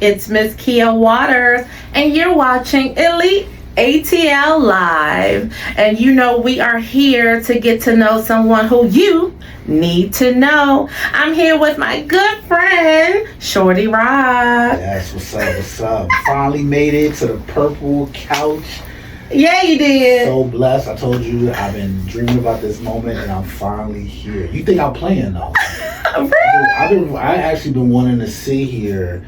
It's Mzz Kia Waters, and you're watching Elite ATL Live. And you know we are here to get to know someone who you need to know. I'm here with my good friend, Shorty Roc. Yes, what's up? Finally made it to the purple couch. Yeah, you did. So blessed. I told you I've been dreaming about this moment and I'm finally here. You think I'm playing though? Really? I actually been wanting to sit here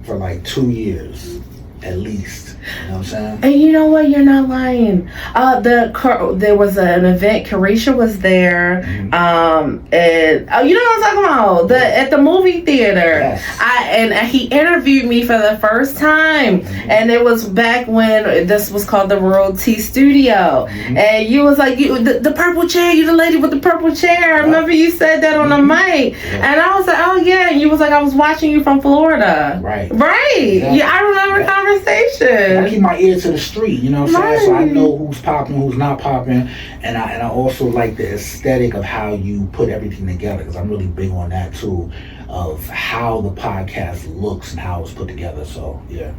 for like 2 years at least. You know what I'm saying? And you know what? You're not lying. There was an event. Carisha was there. Mm-hmm. And you know what I'm talking about? At the movie theater. Yes. And he interviewed me for the first time, and it was back when this was called the World Tea Studio. And you was like, the purple chair. You the lady with the purple chair. I remember you said that on the mic, and I was like, oh yeah. And you was like, I was watching you from Florida. Right. Yeah, I remember the conversation. I keep my ear to the street, you know what I'm saying? So I know who's popping, who's not popping, and I also like the aesthetic of how you put everything together, because I'm really big on that too, of how the podcast looks and how it's put together. So yeah.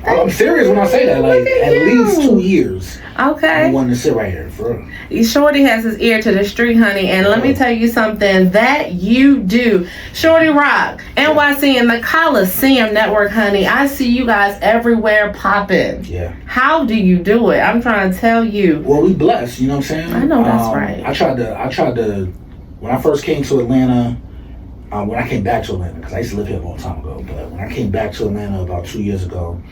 I'm serious when I say that. Like at least 2 years. Okay. I wanted to sit right here for real. Shorty has his ear to the street, honey, and let me tell you something that you do. Shorty Roc, NYC, and the Khaliseum Network, honey. I see you guys everywhere popping. Yeah. How do you do it? I'm trying to tell you. Well, we blessed. You know what I'm saying? I know that's right. I tried to. When I first came to Atlanta. When I came back to Atlanta, because I used to live here a long time ago, but when I came back to Atlanta about 2 years ago,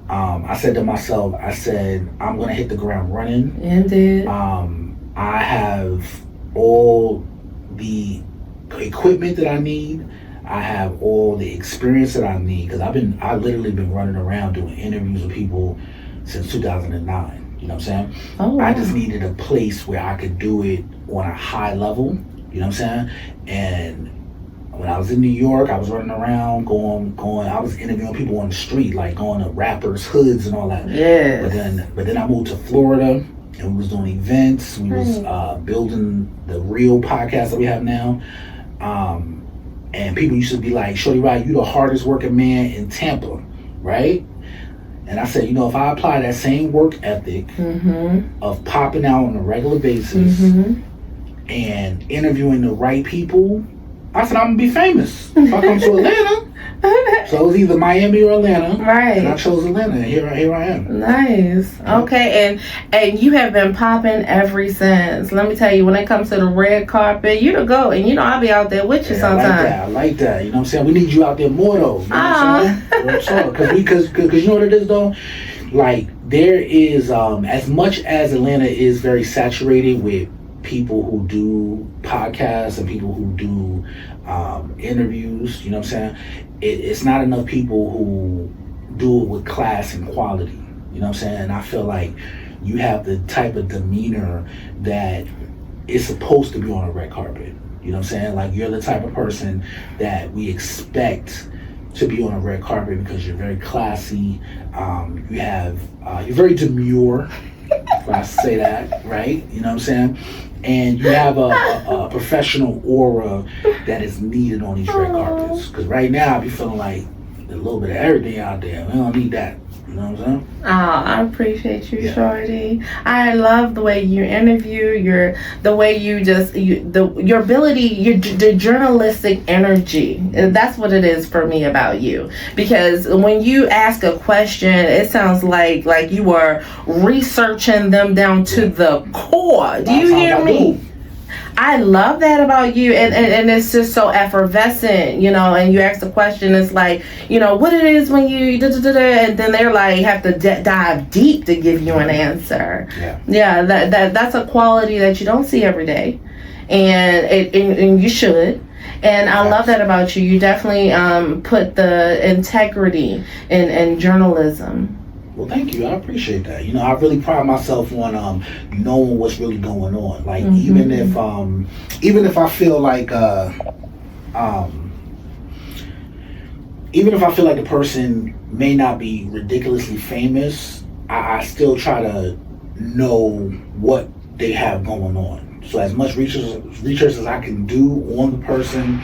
I said to myself, I'm going to hit the ground running. Indeed. I have all the equipment that I need. I have all the experience that I need, because I literally been running around doing interviews with people since 2009. You know what I'm saying? Oh, wow. I just needed a place where I could do it on a high level. You know what I'm saying? And when I was in New York, I was running around, going. I was interviewing people on the street, like going to rappers' hoods and all that. Yeah. But then I moved to Florida, and we was doing events. We was building the real podcast that we have now. And people used to be like, "Shorty Roc, you the hardest working man in Tampa, right?" And I said, if I apply that same work ethic of popping out on a regular basis and interviewing the right people, I said, I'm going to be famous if I come to Atlanta. So it was either Miami or Atlanta. Right. And I chose Atlanta, and here I am. Nice. Okay, and you have been popping ever since. Let me tell you, when it comes to the red carpet, you to go, and I'll be out there with you sometime. I like that. You know what I'm saying? We need you out there more, though. You know what I'm saying? Because you know what it is, though? Like, there is, as much as Atlanta is very saturated with people who do podcasts and people who do interviews, you know what I'm saying? It's not enough people who do it with class and quality, you know what I'm saying? And I feel like you have the type of demeanor that is supposed to be on a red carpet, you know what I'm saying? Like, you're the type of person that we expect to be on a red carpet, because you're very classy. You're very demure, if I say that, right? You know what I'm saying? And you have a professional aura that is needed on these red carpets. Because right now, I be feeling like a little bit of everything out there. We don't need that. You know what I'm saying? Oh, I appreciate you, Shorty. I love the way you interview, the way you just, your ability, the journalistic energy. That's what it is for me about you. Because when you ask a question, it sounds like you are researching them down to the core. Do you hear me? I love that about you, and it's just so effervescent, and you ask the question, it's like, what it is when you and then they're like, have to dive deep to give you an answer. Yeah, that's a quality that you don't see every day, and you should. And I love that about you. You definitely put the integrity in journalism. Well, thank you. I appreciate that. I really pride myself on knowing what's really going on. Like, even if I feel like the person may not be ridiculously famous, I still try to know what they have going on. So as much research as I can do on the person,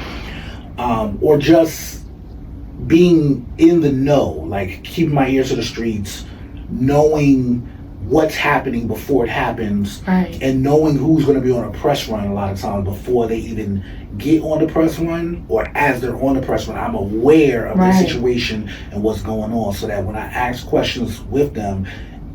or just being in the know, like keeping my ears to the streets, knowing what's happening before it happens, right, and knowing who's going to be on a press run a lot of times before they even get on the press run, or as they're on the press run, I'm aware of the situation and what's going on, so that when I ask questions with them,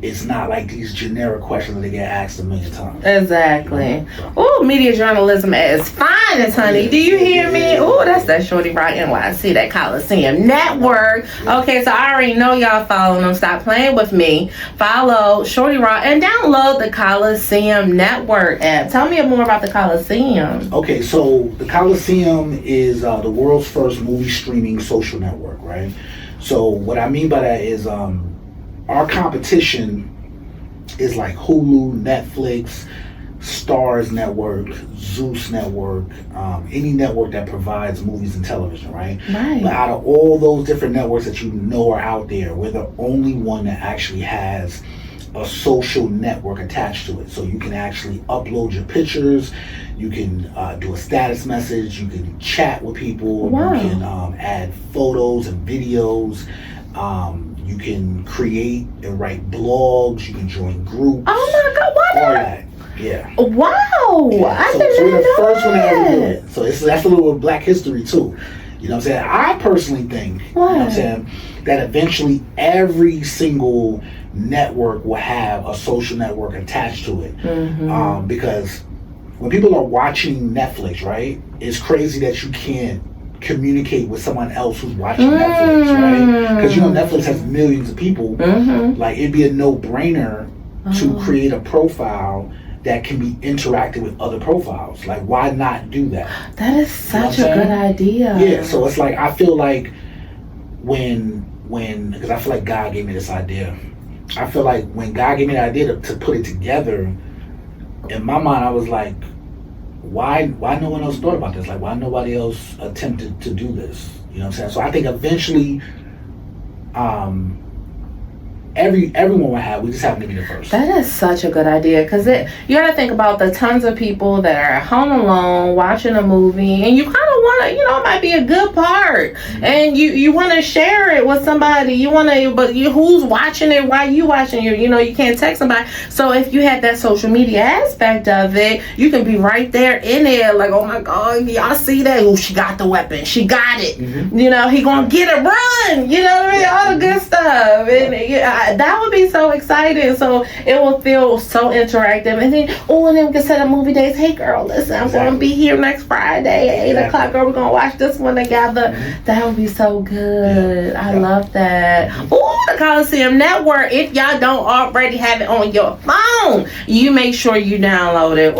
it's not like these generic questions that they get asked a million times. Exactly. Oh, media journalism at its finest, honey. Do you hear me? Oh, that's that Shorty Roc NYC, that Khaliseum network. Okay, so I already know y'all following them. Stop playing with me. Follow Shorty Roc and download the Khaliseum network app. Tell me more about the Khaliseum. Okay, so the Khaliseum is the world's first movie streaming social network, right? So what I mean by that is our competition is like Hulu, Netflix, Stars Network, Zeus Network, any network that provides movies and television, right? Right. But out of all those different networks that you know are out there, we're the only one that actually has a social network attached to it. So you can actually upload your pictures, you can do a status message, you can chat with people, wow. You can add photos and videos, you can create and write blogs, you can join groups. Oh my God, what? All that. Yeah. Wow. Yeah. I So didn't we're know the first one to ever do that. it. So that's a little Black history too. You know what I'm saying? I personally think, you know what I'm saying, that eventually every single network will have a social network attached to it. Mm-hmm. Because when people are watching Netflix, right, it's crazy that you can't communicate with someone else who's watching Netflix, right? Because you know Netflix has millions of people. Like it'd be a no-brainer to create a profile that can be interacted with other profiles. Like, why not do that? That is such a good idea. Yeah, so it's like, I feel like when because I feel like God gave me this idea. I feel like when God gave me the idea to put it together, in my mind I was like, why no one else thought about this? Like, why nobody else attempted to do this? You know what I'm saying? So I think eventually everyone will have, we just happen to be the first. That is such a good idea, because you got to think about the tons of people that are at home alone watching a movie, and you kind of want to, it might be a good part, and you want to share it with somebody. You want to, but who's watching it? Why you watching it? You can't text somebody. So if you had that social media aspect of it, you can be right there in there, like, oh my God, y'all see that? Oh, she got the weapon. She got it. He gonna get it. Run. You know what I mean? All the good stuff. And that would be so exciting. So it will feel so interactive. And then we can set up movie days. Hey girl, listen, I'm going to be here next Friday at 8 o'clock. Girl, we're going to watch this one together. That would be so good. I love that. The Khaliseum network. If y'all don't already have it on your phone, you make sure you download it.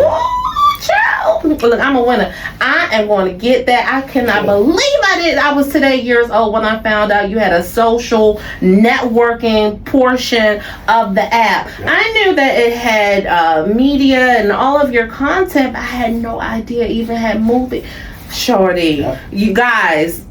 Child. Look, I'm a winner. I am going to get that. I cannot believe I did. I was today years old when I found out you had a social networking portion of the app. I knew that it had media and all of your content. I had no idea it even had movie. Shorty, you guys,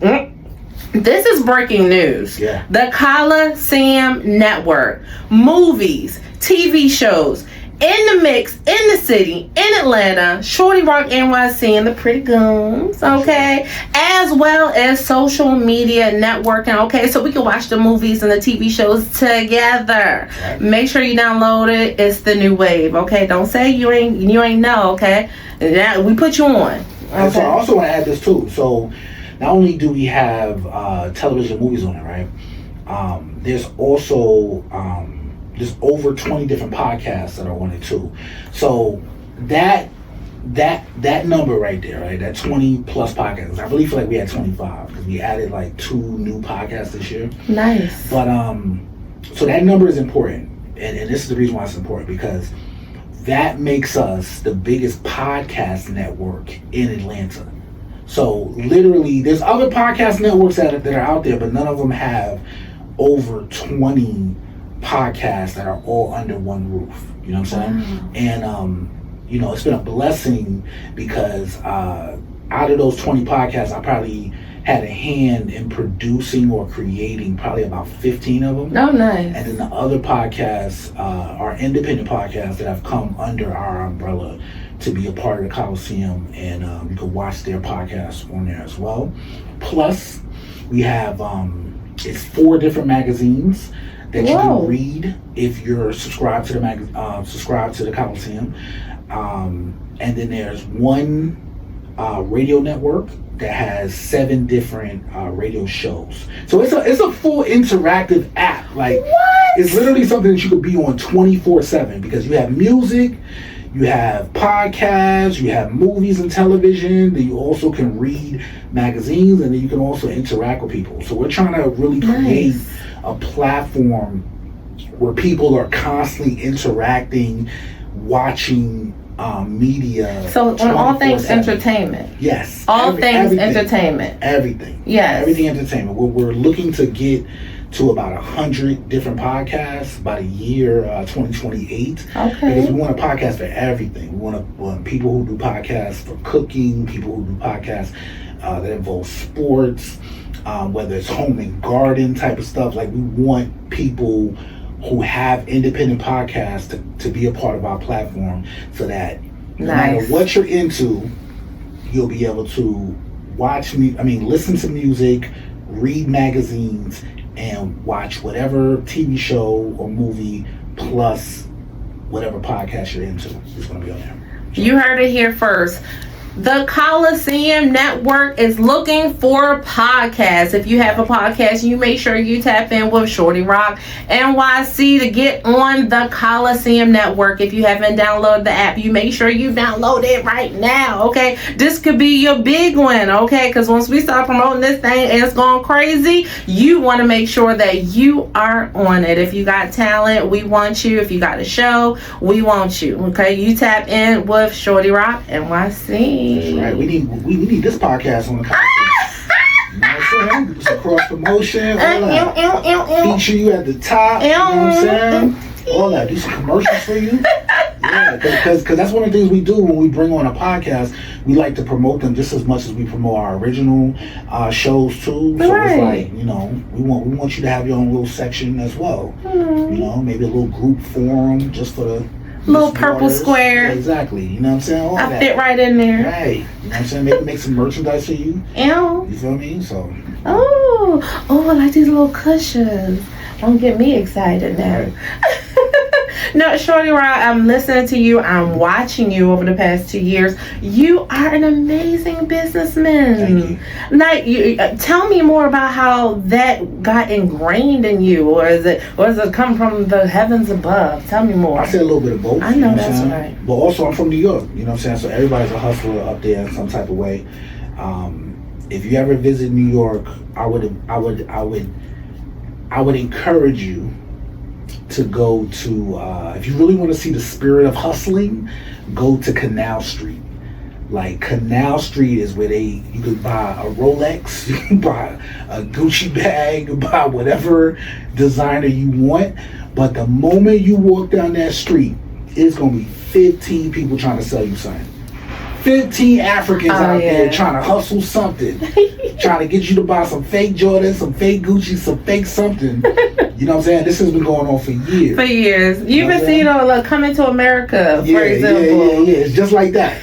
this is breaking news. The Khaliseum network, movies, TV shows, in the mix, in the city, in Atlanta, Shorty Roc NYC and the Pretty Goons, okay? As well as social media networking, okay? So we can watch the movies and the TV shows together. Make sure you download it. It's the new wave, okay? Don't say you ain't know, okay? We put you on. Okay? And so I also want to add this too. So not only do we have television movies on it, right? There's also there's over 20 different podcasts that are on it too. So that number right there, right? That 20 plus podcasts. I really feel like we had 25 because we added like 2 new podcasts this year. Nice. But so that number is important, and this is the reason why it's important, because that makes us the biggest podcast network in Atlanta. So literally, there's other podcast networks that are out there, but none of them have over 20 podcasts that are all under one roof. You know what I'm saying? And it's been a blessing because out of those 20 podcasts, I probably had a hand in producing or creating probably about 15 of them. Oh, nice. And then the other podcasts are independent podcasts that have come under our umbrella to be a part of the Khaliseum, and you can watch their podcasts on there as well. Plus, We have it's 4 different magazines that you can read if you're subscribed to the Khaliseum. And then there's one radio network that has 7 different radio shows. So it's a full interactive app. Like, it's literally something that you could be on 24/7 because you have music, you have podcasts, you have movies and television. Then you also can read magazines, and then you can also interact with people. So we're trying to really create a platform where people are constantly interacting, watching media. So on all things entertainment. Yes. Everything. Entertainment. Everything. Yes. Everything entertainment. We're looking to get to about 100 different podcasts by the year 2028. Okay. Because we want a podcast for everything. We want people who do podcasts for cooking, people who do podcasts that involve sports, whether it's home and garden type of stuff. Like, we want people who have independent podcasts to be a part of our platform, so that no matter what you're into, you'll be able to listen to music, read magazines, and watch whatever TV show or movie plus whatever podcast you're into. It's going to be on there. You heard it here first. The Khaliseum Network is looking for podcasts. If you have a podcast, you make sure you tap in with Shorty Roc NYC to get on the Khaliseum Network. If you haven't downloaded the app, you make sure you download it right now, okay? This could be your big one, okay? Because once we start promoting this thing and it's going crazy, you want to make sure that you are on it. If you got talent, we want you. If you got a show, we want you, okay? You tap in with Shorty Roc NYC. That's right. We need this podcast on the conference. You know what I'm saying? It's a cross promotion. Feature you at the top. You know what I'm saying? All that. Do some commercials for you. Yeah, because that's one of the things we do when we bring on a podcast. We like to promote them just as much as we promote our original shows too. So it's like, you know, we want you to have your own little section as well. You know, maybe a little group forum just for the little purple square. Yeah, exactly. You know what I'm saying? All I fit right in there. Right. You know what I'm saying? Maybe make some merchandise for you. Ew. You feel me? So. Oh, I like these little cushions. Don't get me excited now. Right. No, Shorty Roc, I'm listening to you. I'm watching you over the past 2 years. You are an amazing businessman. Thank you. Like, tell me more about how that got ingrained in you, or does it come from the heavens above? Tell me more. I say a little bit of both. I know that's right. But also, I'm from New York. You know what I'm saying? So everybody's a hustler up there in some type of way. If you ever visit New York, I would encourage you to go to, if you really want to see the spirit of hustling, go to Canal Street. Like, Canal Street is where you could buy a Rolex, you can buy a Gucci bag, you can buy whatever designer you want. But the moment you walk down that street, it's going to be 15 people trying to sell you something. 15 Africans out there trying to hustle something, trying to get you to buy some fake Jordans, some fake Gucci, some fake something. You know what I'm saying? This has been going on for years. For years. You've been seeing like Coming to America, for example. Yeah. It's just like that.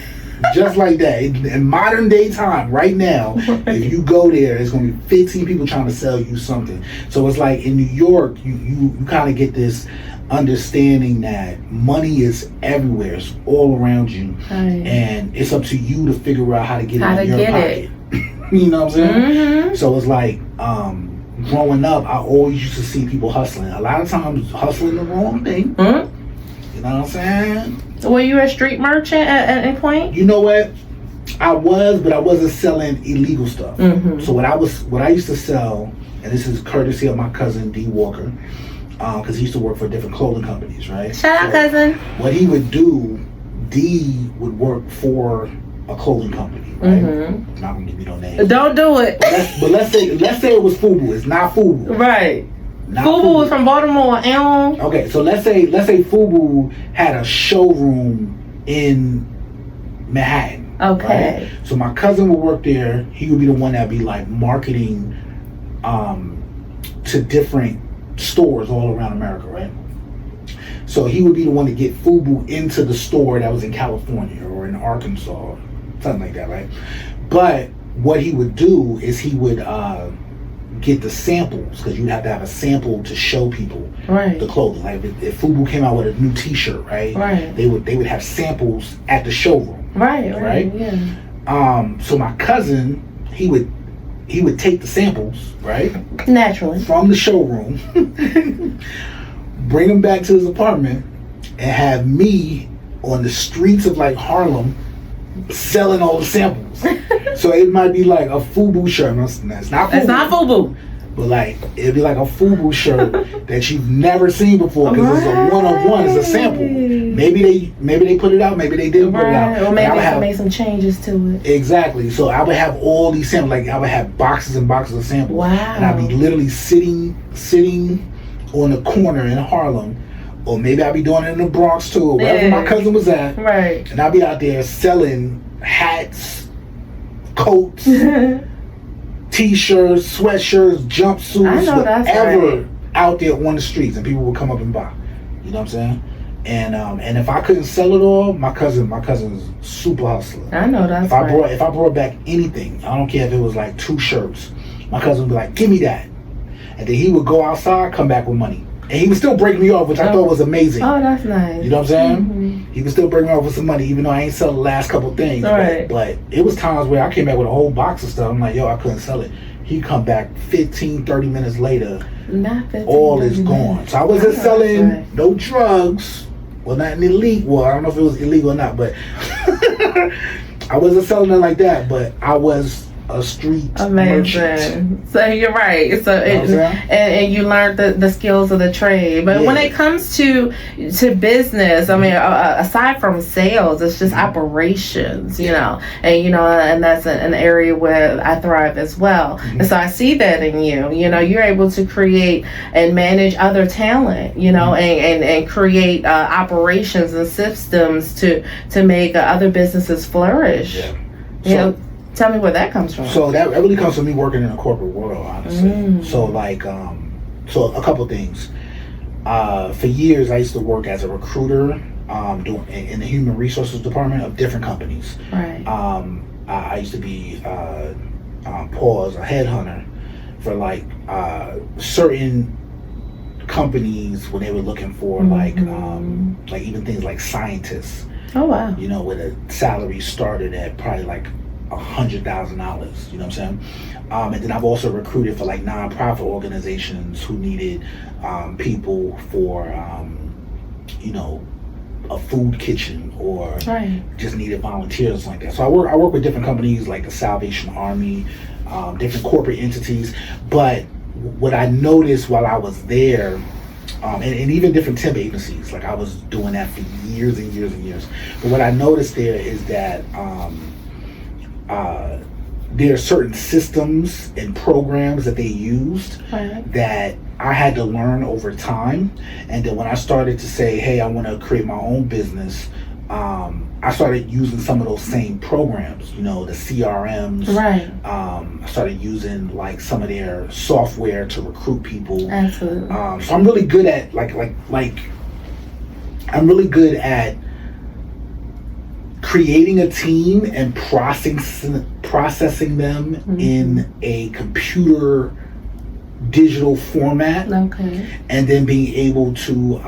Just like that. In modern day time, right now, if you go there, there's going to be 15 people trying to sell you something. So it's like in New York, you kind of get this understanding that money is everywhere. It's all around you. Right. And it's up to you to figure out how to get it in your pocket. You know what I'm saying? Mm-hmm. So it's like, growing up, I always used to see people hustling. A lot of times hustling the wrong thing. Mm-hmm. You know what I'm saying? Were you a street merchant at any point? You know what? I was, but I wasn't selling illegal stuff. Mm-hmm. So what I used to sell, and this is courtesy of my cousin D Walker, because he used to work for different clothing companies, right? Shout out, cousin. What he would do, D would work for a clothing company, right? Mm-hmm. I'm not gonna give you no names. Don't do it. But let's say it was FUBU. It's not FUBU. Right. FUBU was from Baltimore. Okay, so let's say FUBU had a showroom in Manhattan. Okay. Right? So my cousin would work there. He would be the one that'd be like marketing to different stores all around America, right? So he would be the one to get FUBU into the store that was in California or in Arkansas, something like that, right? But what he would do is he would get the samples, because you'd have to have a sample to show people Right. the clothing. Like if Fubu came out with a new T-shirt, right? Right. They would have samples at the showroom. Right. Yeah. So my cousin, he would take the samples, right? Naturally. From the showroom, bring them back to his apartment, and have me on the streets of like Harlem selling all the samples. So it might be like a Fubu shirt. It's not Fubu. It's not Fubu. But like it'd be like a Fubu shirt that you've never seen before, because it's a one-of-one. It's a sample. Maybe they put it out. Maybe they didn't put it out. Or maybe they made some changes to it. Exactly. So I would have all these samples. Like I would have boxes and boxes of samples. Wow. And I'd be literally sitting on the corner in Harlem, or maybe I'd be doing it in the Bronx too, wherever my cousin was at. Right. And I'd be out there selling hats, coats, T-shirts, sweatshirts, jumpsuits, whatever out there on the streets, and people would come up and buy. You know what I'm saying? And if I couldn't sell it all, my cousin's super hustler. I know that's If I brought back anything, I don't care if it was like 2 shirts, my cousin would be like, "Give me that," and then he would go outside, come back with money, and he would still break me off, which I thought was amazing. Oh, that's nice. You know what I'm saying? Mm-hmm. He would still bring me off with some money, even though I ain't sell the last couple things. Right. But it was times where I came back with a whole box of stuff. I'm like, yo, I couldn't sell it. He'd come back 15, 30 minutes later. All is gone. So I wasn't selling no drugs. Well, not an elite. Well, I don't know if it was illegal or not, but I wasn't selling it like that. But I was a street merchant. So you're right. So and you learned the skills of the trade. But when it comes to business, I mean, aside from sales, it's just operations, you know, and that's an area where I thrive as well. And so I see that in you. You know, you're able to create and manage other talent, you know, and create operations and systems to make other businesses flourish. Yeah. You know, tell me where that comes from. So that really comes from me working in the corporate world, honestly. So like, so a couple things. For years, I used to work as a recruiter in the human resources department of different companies. Right. I used to be a headhunter for like certain companies when they were looking for like even things like scientists. Oh wow. You know, where the salary started at probably like $100,000, you know what I'm saying? And then I've also recruited for like nonprofit organizations who needed people for, you know, a food kitchen, or just needed volunteers like that. So I work with different companies like the Salvation Army, different corporate entities. But what I noticed while I was there, and even different temp agencies, like I was doing that for years and years and years. But what I noticed there is that there are certain systems and programs that they used that I had to learn over time. And then when I started to say, hey, I want to create my own business, I started using some of those same programs, you know, the CRMs. I started using like some of their software to recruit people. Absolutely. So I'm really good at I'm really good at creating a team and processing them in a computer digital format, and then being able to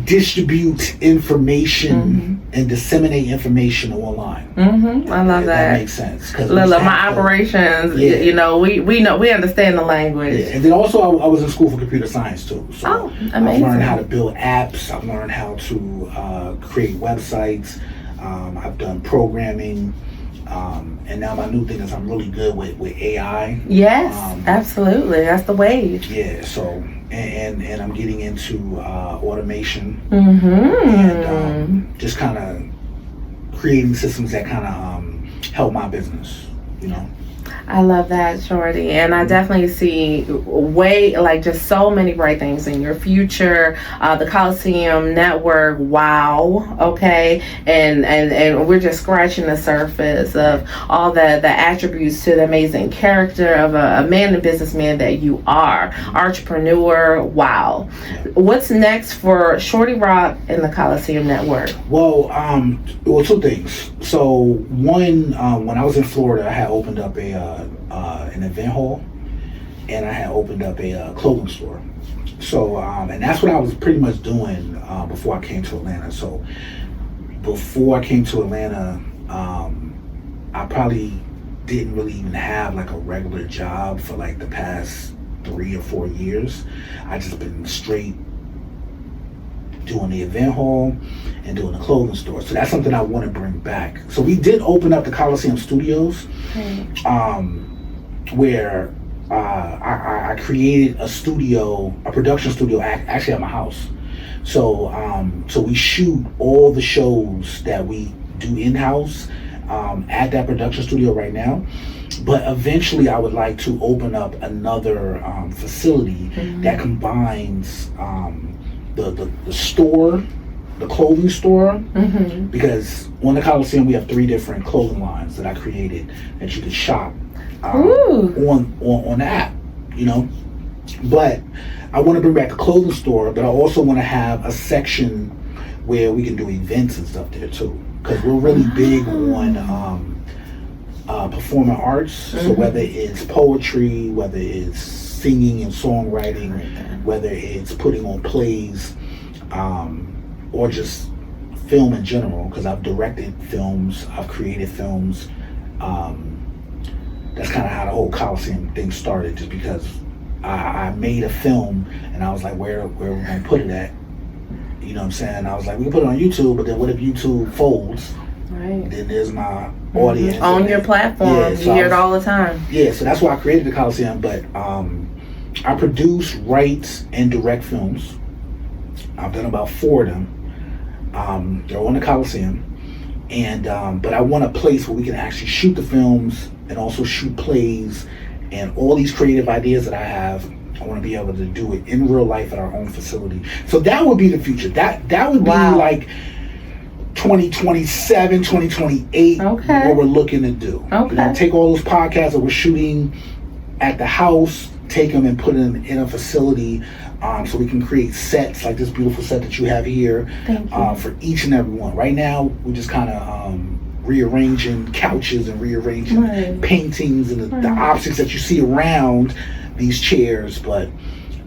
distribute information and disseminate information online. I love that. That makes sense. My operations, you know, we understand the language. And then also I was in school for computer science too. So amazing. I've learned how to build apps. I've learned how to create websites. I've done programming. And now my new thing is I'm really good with AI. Yes, absolutely. That's the wave. Yeah, so and I'm getting into automation and just kind of creating systems that kind of help my business, you know. I love that, Shorty. And I definitely see just so many bright things in your future. The Khaliseum Network, wow. Okay. And we're just scratching the surface of all the attributes to the amazing character of a man and businessman that you are. Entrepreneur, wow. What's next for Shorty Roc and the Khaliseum Network? Well, two things. So one, when I was in Florida, I had opened up an event hall, and I had opened up a clothing store. So and that's what I was pretty much doing before I came to Atlanta. So before I came to Atlanta, I probably didn't really even have like a regular job for like the past 3 or 4 years. I just been straight doing the event hall and doing the clothing store. So that's something I want to bring back. So we did open up the Khaliseum Studios, where I created a production studio actually at my house. So so we shoot all the shows that we do in-house at that production studio right now. But eventually I would like to open up another facility that combines the store, the clothing store, because on the Khaliseum we have 3 different clothing lines that I created that you could shop on the app, you know. But I want to bring back the clothing store, but I also want to have a section where we can do events and stuff there too, because we're really big on performing arts. So whether it's poetry, whether it's singing and songwriting, whether it's putting on plays, or just film in general, because I've directed films, I've created films. That's kind of how the whole Khaliseum thing started, just because I made a film and I was like, where we're gonna put it at? You know what I'm saying? I was like, we can put it on YouTube, but then what if YouTube folds? Right. Then there's my audience on your platform. Yeah, so you hear it all the time. Yeah, so that's why I created the Khaliseum. But I produce, write, and direct films. I've done about 4 of them. They're on the Khaliseum, and but I want a place where we can actually shoot the films and also shoot plays, and all these creative ideas that I have. I want to be able to do it in real life at our own facility. So that would be the future. That would be like 2027, 2028, what we're looking to do. You know, take all those podcasts that we're shooting at the house, take them and put them in a facility, so we can create sets like this beautiful set that you have here for each and every one. Right now, we're just kind of rearranging couches and rearranging paintings and the objects that you see around these chairs, but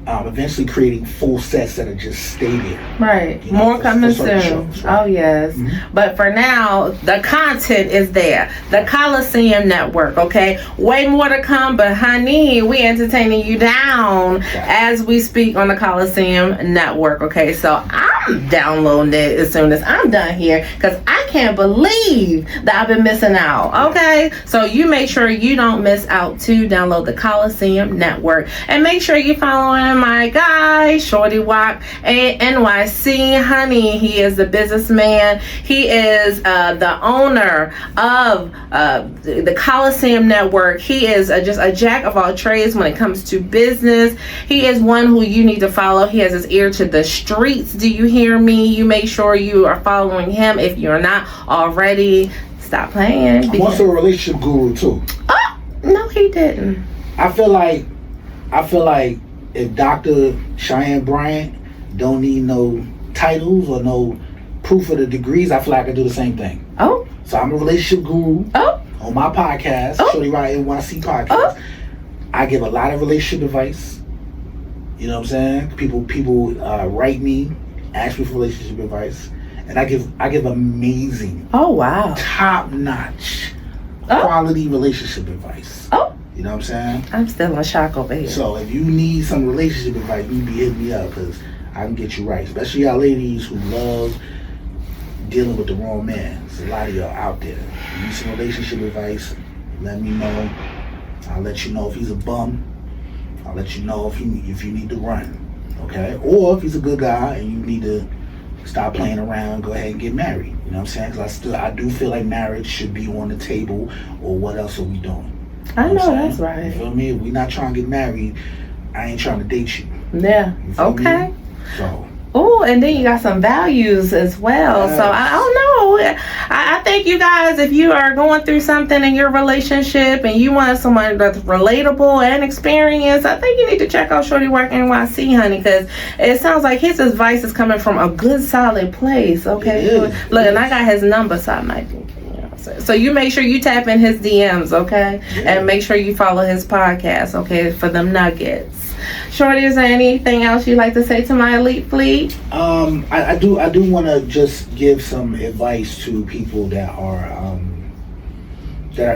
eventually creating full sets that are just stay there. Right. You know, more coming soon. Shows, right? Oh, yes. But for now, the content is there. The Khaliseum Network, okay? Way more to come, but honey, we entertaining you down as we speak on the Khaliseum Network, okay? So I'm downloading it as soon as I'm done here, because I can't believe that I've been missing out, okay? So you make sure you don't miss out to download the Khaliseum Network, and make sure you're following my guy Shorty Roc NYC, honey. He is a businessman. He is the owner of the Khaliseum Network. He is just a jack of all trades when it comes to business. He is one who you need to follow. He has his ear to the streets. Do you hear me? You make sure you are following him if you're not already. Stop playing. I'm also a relationship guru too. Oh no, he didn't. I feel like if Dr. Cheyenne Bryant don't need no titles or no proof of the degrees, I feel like I can do the same thing. Oh. So I'm a relationship guru. Oh. On my podcast, Shorty Roc NYC podcast. I give a lot of relationship advice. You know what I'm saying? People write me, ask me for relationship advice, and I give amazing, top-notch, quality relationship advice. Oh. You know what I'm saying? I'm still in shock over here. So if you need some relationship advice, you be hitting me up, because I can get you right. Especially y'all ladies who love dealing with the wrong man. There's a lot of y'all out there. If you need some relationship advice, let me know. I'll let you know if he's a bum. I'll let you know if you need to run. Okay? Or if he's a good guy and you need to stop playing around, go ahead and get married. You know what I'm saying? Because I do feel like marriage should be on the table, or what else are we doing? I know what I'm that's saying? right. You feel me? If we not trying to get married, I ain't trying to date you. Yeah. You feel Okay. me? So. Oh, and then you got some values as well. Yes. So I don't know. I think you guys, if you are going through something in your relationship and you want someone that's relatable and experienced, I think you need to check out Shorty Roc NYC, honey, because it sounds like his advice is coming from a good, solid place. Okay, look, and I got his number, so I might be. So you make sure you tap in his DMs, okay? Yeah. And make sure you follow his podcast, okay, for them nuggets. Shorty, is there anything else you'd like to say to my elite fleet? I do want to just give some advice to people that are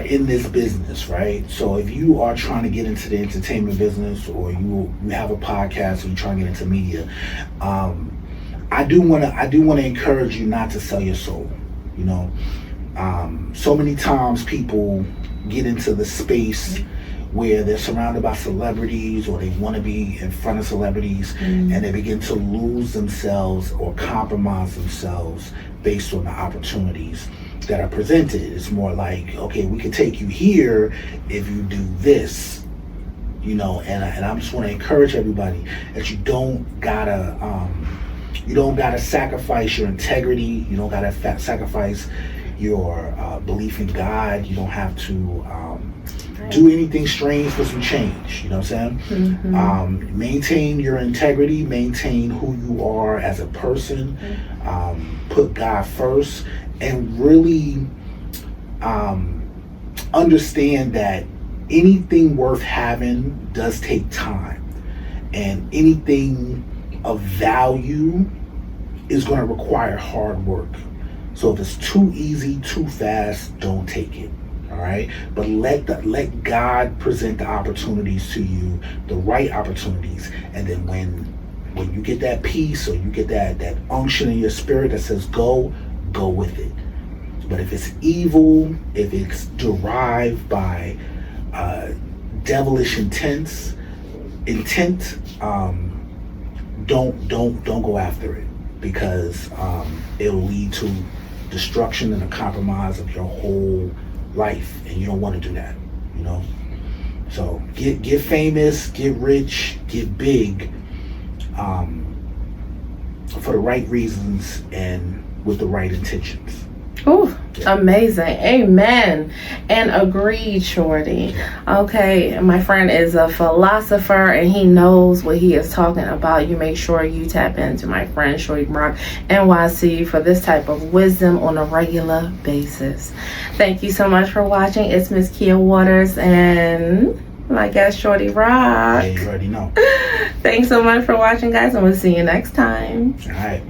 in this business, right? So if you are trying to get into the entertainment business, or you have a podcast, or you're trying to get into media, I do want to encourage you not to sell your soul. You know, so many times people get into the space where they're surrounded by celebrities, or they want to be in front of celebrities, and they begin to lose themselves or compromise themselves based on the opportunities that are presented. It's more like, okay, we can take you here if you do this, you know. And I just want to encourage everybody that you don't gotta sacrifice your integrity. You don't gotta sacrifice your belief in God. You don't have to do anything strange for some change. You know what I'm saying? Mm-hmm. Maintain your integrity, maintain who you are as a person, put God first, and really understand that anything worth having does take time, and anything of value is going to require hard work. So if it's too easy, too fast, don't take it. All right, but let God present the opportunities to you, the right opportunities, and then when you get that peace, or you get that unction in your spirit that says go with it. But if it's evil, if it's derived by devilish intent, don't go after it, because it'll lead to destruction and a compromise of your whole life, and you don't want to do that, you know. So get famous, get rich, get big, for the right reasons and with the right intentions. Ooh, amazing. Amen. And agreed, Shorty. Okay, my friend is a philosopher, and he knows what he is talking about. You make sure you tap into my friend Shorty Roc NYC for this type of wisdom on a regular basis. Thank you so much for watching. It's Mzz Kia Waters and my guest Shorty Roc. Yeah, you already know. Thanks so much for watching, guys, and we'll see you next time. All right.